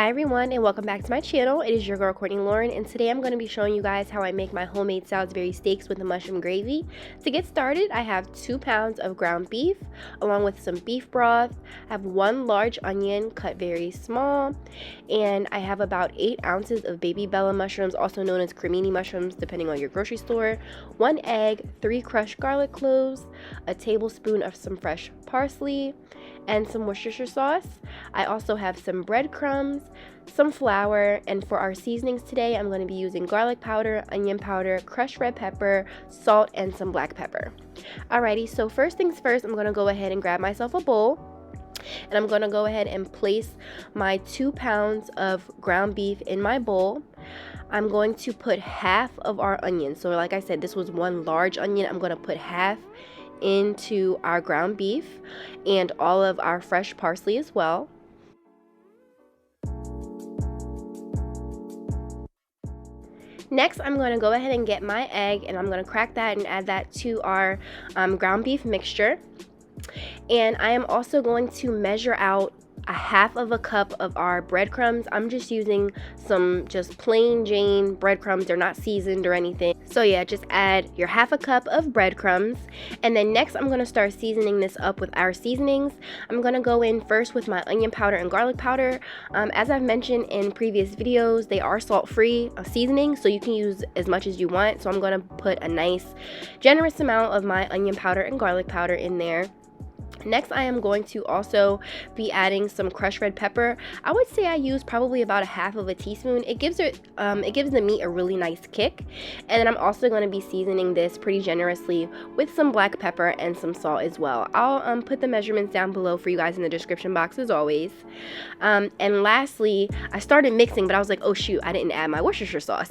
Hi everyone, and welcome back to my channel. It is your girl CourtneyLauren, and today I'm going to be showing you guys how I make my homemade Salisbury steaks with the mushroom gravy. To get started, I have 2 pounds of ground beef along with some beef broth. I have 1 large onion cut very small, and I have about 8 ounces of baby bella mushrooms, also known as cremini mushrooms depending on your grocery store, 1 egg, 3 crushed garlic cloves, a tablespoon of some fresh parsley, and some Worcestershire sauce. I also have some breadcrumbs, some flour, and for our seasonings today, I'm going to be using garlic powder, onion powder, crushed red pepper, salt, and some black pepper. Alrighty, so first things first, I'm going to go ahead and grab myself a bowl, and I'm going to go ahead and place my 2 pounds of ground beef in my bowl. I'm going to put half of our onion. So like I said, this was 1 large onion. I'm going to put half into our ground beef and all of our fresh parsley as well. Next, I'm going to go ahead and get my egg, and I'm going to crack that and add that to our ground beef mixture. And I am also going to measure out a half of a cup of our breadcrumbs. I'm just using some just plain Jane breadcrumbs. They're not seasoned or anything. So yeah, just add your half a cup of breadcrumbs. And then next I'm going to start seasoning this up with our seasonings. I'm going to go in first with my onion powder and garlic powder. As I've mentioned in previous videos, they are salt-free seasoning, so you can use as much as you want. So I'm going to put a nice generous amount of my onion powder and garlic powder in there. Next, I am going to also be adding some crushed red pepper. I would say I use probably about a half of a teaspoon. It gives the meat a really nice kick. And then I'm also going to be seasoning this pretty generously with some black pepper and some salt as well. I'll put the measurements down below for you guys in the description box as always. And lastly, I started mixing, but I was like, oh shoot, I didn't add my Worcestershire sauce.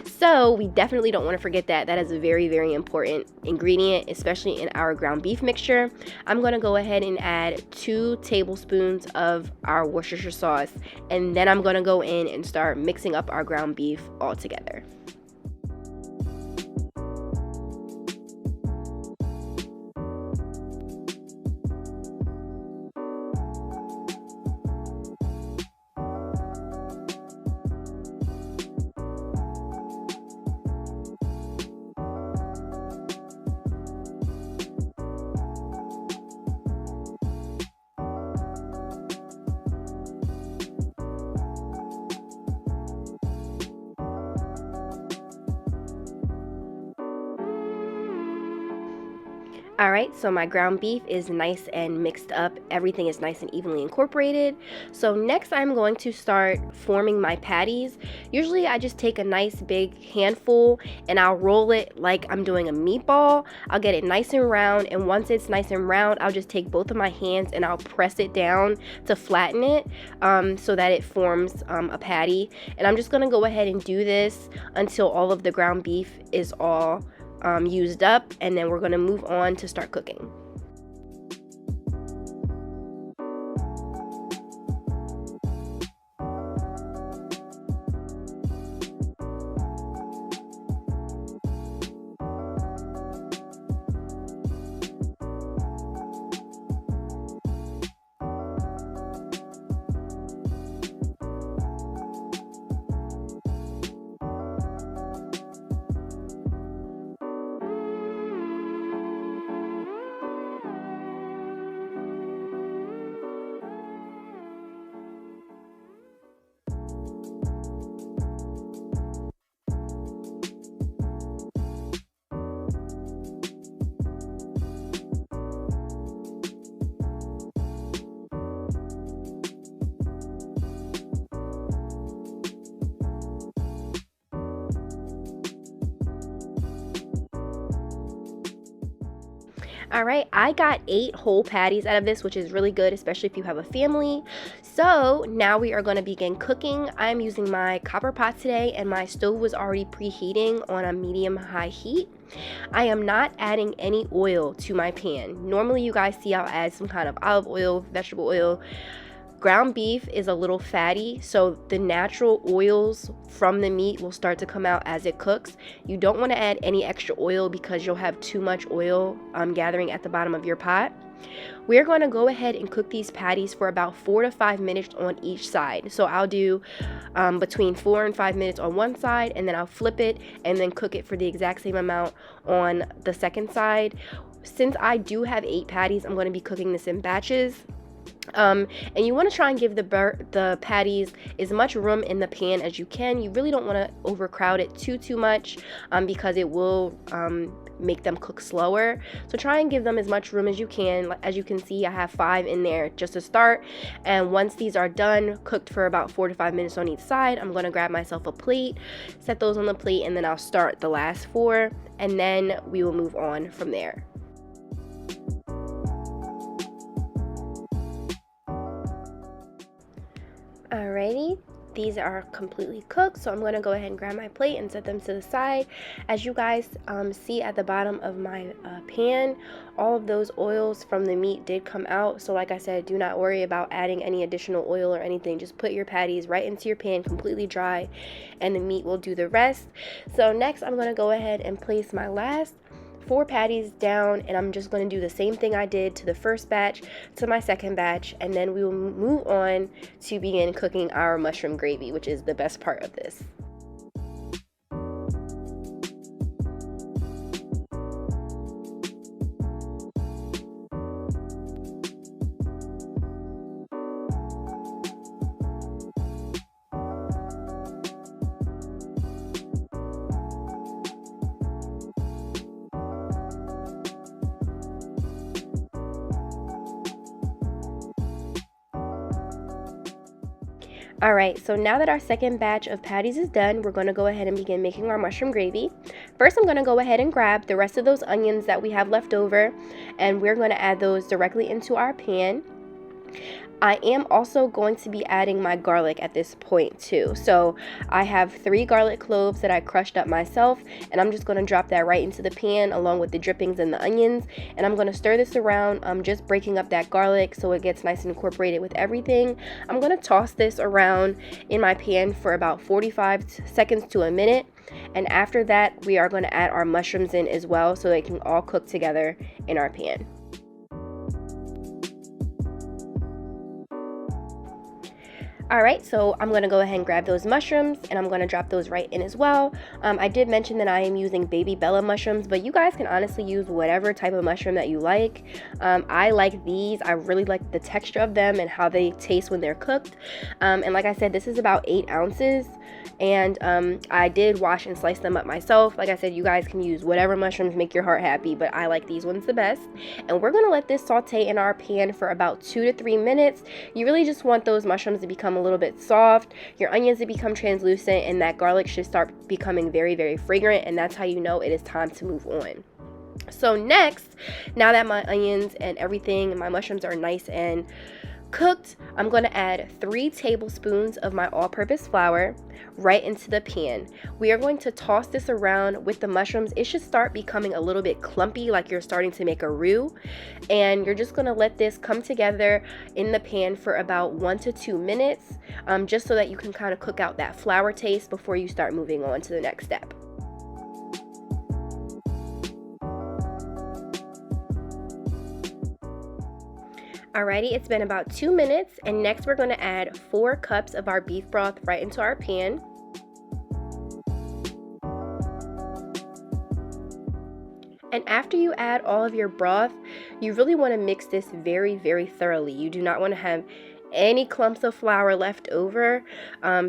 So we definitely don't want to forget that. That is a very, very important ingredient, especially in our ground beef mixture. I'm going to go ahead and add 2 tablespoons of our Worcestershire sauce, and then I'm going to go in and start mixing up our ground beef all together. Alright, so my ground beef is nice and mixed up. Everything is nice and evenly incorporated. So next I'm going to start forming my patties. Usually I just take a nice big handful and I'll roll it like I'm doing a meatball. I'll get it nice and round, and once it's nice and round, I'll just take both of my hands and I'll press it down to flatten it so that it forms a patty. And I'm just going to go ahead and do this until all of the ground beef is all used up, and then we're going to move on to start cooking. Alright, I got 8 whole patties out of this, which is really good, especially if you have a family. So now we are going to begin cooking. I'm using my copper pot today, and my stove was already preheating on a medium-high heat. I am not adding any oil to my pan. Normally you guys see I'll add some kind of olive oil, vegetable oil. Ground beef is a little fatty, so the natural oils from the meat will start to come out as it cooks. You don't want to add any extra oil because you'll have too much oil gathering at the bottom of your pot. We're going to go ahead and cook these patties for about 4 to 5 minutes on each side. So I'll do between 4 and 5 minutes on one side, and then I'll flip it and then cook it for the exact same amount on the second side. Since I do have 8 patties, I'm going to be cooking this in batches. And you want to try and give the patties as much room in the pan as you can. You really don't want to overcrowd it too much because it will make them cook slower. So try and give them as much room as you can. As you can see, I have 5 in there just to start, and once these are done, cooked for about 4 to 5 minutes on each side, I'm going to grab myself a plate, set those on the plate, and then I'll start the last 4, and then we will move on from there. Alrighty, these are completely cooked, so I'm going to go ahead and grab my plate and set them to the side. As you guys see at the bottom of my pan, all of those oils from the meat did come out. So like I said, do not worry about adding any additional oil or anything. Just put your patties right into your pan completely dry, and the meat will do the rest. So next I'm going to go ahead and place my last 4 patties down, and I'm just going to do the same thing I did to the first batch to my second batch, and then we will move on to begin cooking our mushroom gravy, which is the best part of this. Alright, so now that our second batch of patties is done, we're going to go ahead and begin making our mushroom gravy. First, I'm going to go ahead and grab the rest of those onions that we have left over, and we're going to add those directly into our pan. I am also going to be adding my garlic at this point too. So I have 3 garlic cloves that I crushed up myself, and I'm just going to drop that right into the pan along with the drippings and the onions, and I'm going to stir this around. I'm just breaking up that garlic so it gets nice and incorporated with everything. I'm going to toss this around in my pan for about 45 seconds to a minute, and after that we are going to add our mushrooms in as well so they can all cook together in our pan. Alright, so I'm going to go ahead and grab those mushrooms, and I'm going to drop those right in as well. I did mention that I am using baby Bella mushrooms, but you guys can honestly use whatever type of mushroom that you like. I like these. I really like the texture of them and how they taste when they're cooked. And like I said, this is about 8 ounces. And I did wash and slice them up myself. Like I said, you guys can use whatever mushrooms make your heart happy, but I like these ones the best. And we're going to let this saute in our pan for about 2 to 3 minutes. You really just want those mushrooms to become a little bit soft, your onions to become translucent, and that garlic should start becoming very fragrant, and that's how you know it is time to move on. So next, now that my onions and everything and my mushrooms are nice and cooked, I'm going to add 3 tablespoons of my all-purpose flour right into the pan. We are going to toss this around with the mushrooms. It should start becoming a little bit clumpy, like you're starting to make a roux, and you're just going to let this come together in the pan for about 1 to 2 minutes, just so that you can kind of cook out that flour taste before you start moving on to the next step. Alrighty, it's been about 2 minutes, and next we're going to add 4 cups of our beef broth right into our pan. And after you add all of your broth, you really want to mix this very thoroughly. You do not want to have any clumps of flour left over.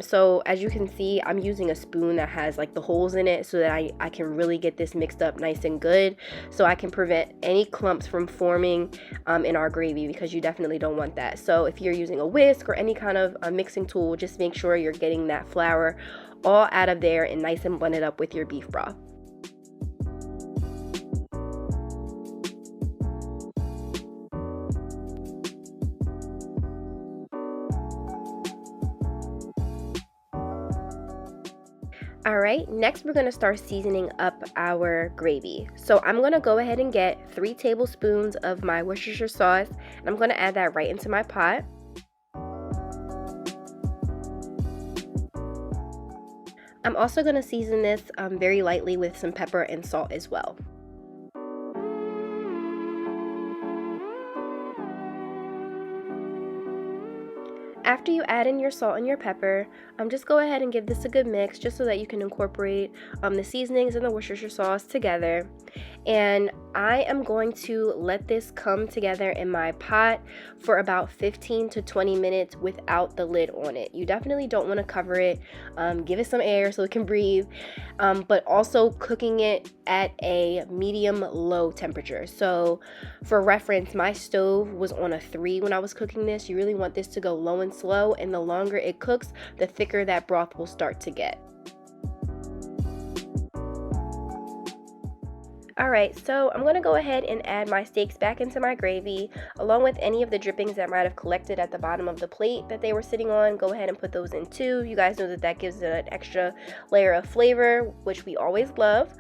So as you can see, I'm using a spoon that has like the holes in it so that I can really get this mixed up nice and good, so I can prevent any clumps from forming in our gravy, because you definitely don't want that. So if you're using a whisk or any kind of mixing tool, just make sure you're getting that flour all out of there and nice and blended up with your beef broth. Alright, next we're going to start seasoning up our gravy. So I'm going to go ahead and get 3 tablespoons of my Worcestershire sauce, and I'm going to add that right into my pot. I'm also going to season this very lightly with some pepper and salt as well. After you add in your salt and your pepper, just go ahead and give this a good mix just so that you can incorporate the seasonings and the Worcestershire sauce together. And I am going to let this come together in my pot for about 15 to 20 minutes without the lid on it. You definitely don't want to cover it. Give it some air so it can breathe, but also cooking it at a medium-low temperature. So for reference, my stove was on a 3 when I was cooking this. You really want this to go low and slow, and the longer it cooks, the thicker that broth will start to get. Alright, so I'm going to go ahead and add my steaks back into my gravy, along with any of the drippings that might have collected at the bottom of the plate that they were sitting on. Go ahead and put those in too. You guys know that that gives it an extra layer of flavor, which we always love.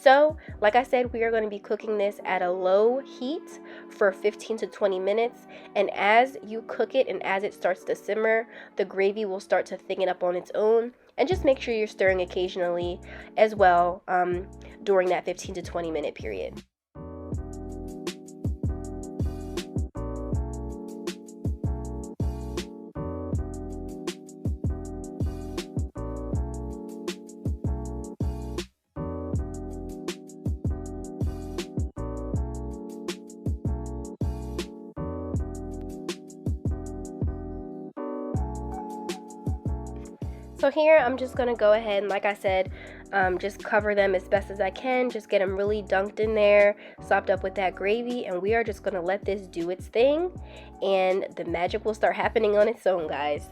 So, like I said, we are going to be cooking this at a low heat for 15 to 20 minutes. And as you cook it and as it starts to simmer, the gravy will start to thicken up on its own. And just make sure you're stirring occasionally as well during that 15 to 20 minute period. So here I'm just going to go ahead and, like I said, just cover them as best as I can. Just get them really dunked in there, sopped up with that gravy, and we are just going to let this do its thing, and the magic will start happening on its own, guys.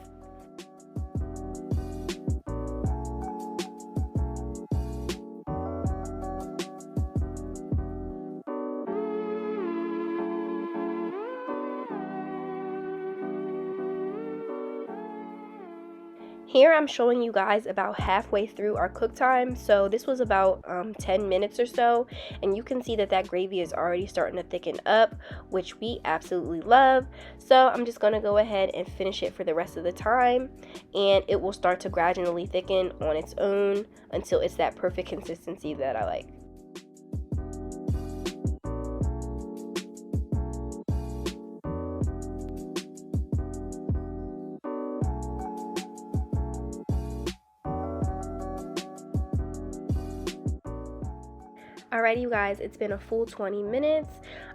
Here I'm showing you guys about halfway through our cook time, so this was about 10 minutes or so, and you can see that that gravy is already starting to thicken up, which we absolutely love. So I'm just going to go ahead and finish it for the rest of the time, and it will start to gradually thicken on its own until it's that perfect consistency that I like. Alrighty, you guys, it's been a full 20 minutes.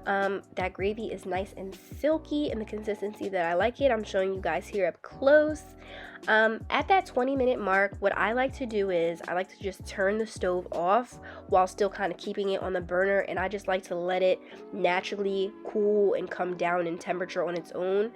That gravy is nice and silky in the consistency that I like it. I'm showing you guys here up close. At that 20-minute mark, what I like to do is I like to just turn the stove off while still kind of keeping it on the burner, and I just like to let it naturally cool and come down in temperature on its own.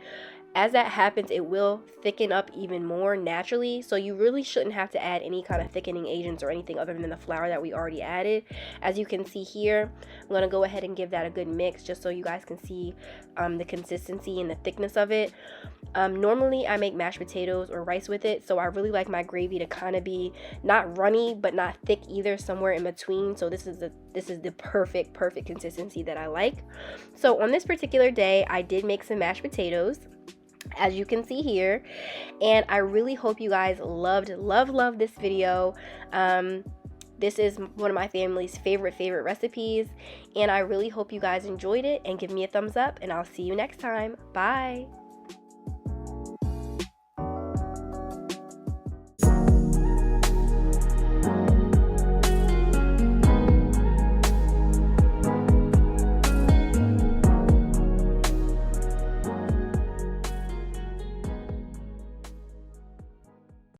As that happens, it will thicken up even more naturally, so you really shouldn't have to add any kind of thickening agents or anything other than the flour that we already added. As you can see here, I'm going to go ahead and give that a good mix just so you guys can see the consistency and the thickness of it. Normally I make mashed potatoes or rice with it, so I really like my gravy to kind of be not runny but not thick either, somewhere in between. So this is the perfect consistency that I like. So on this particular day, I did make some mashed potatoes, as you can see here, and I really hope you guys love this video. This is one of my family's favorite recipes, and I really hope you guys enjoyed it, and give me a thumbs up, and I'll see you next time. Bye.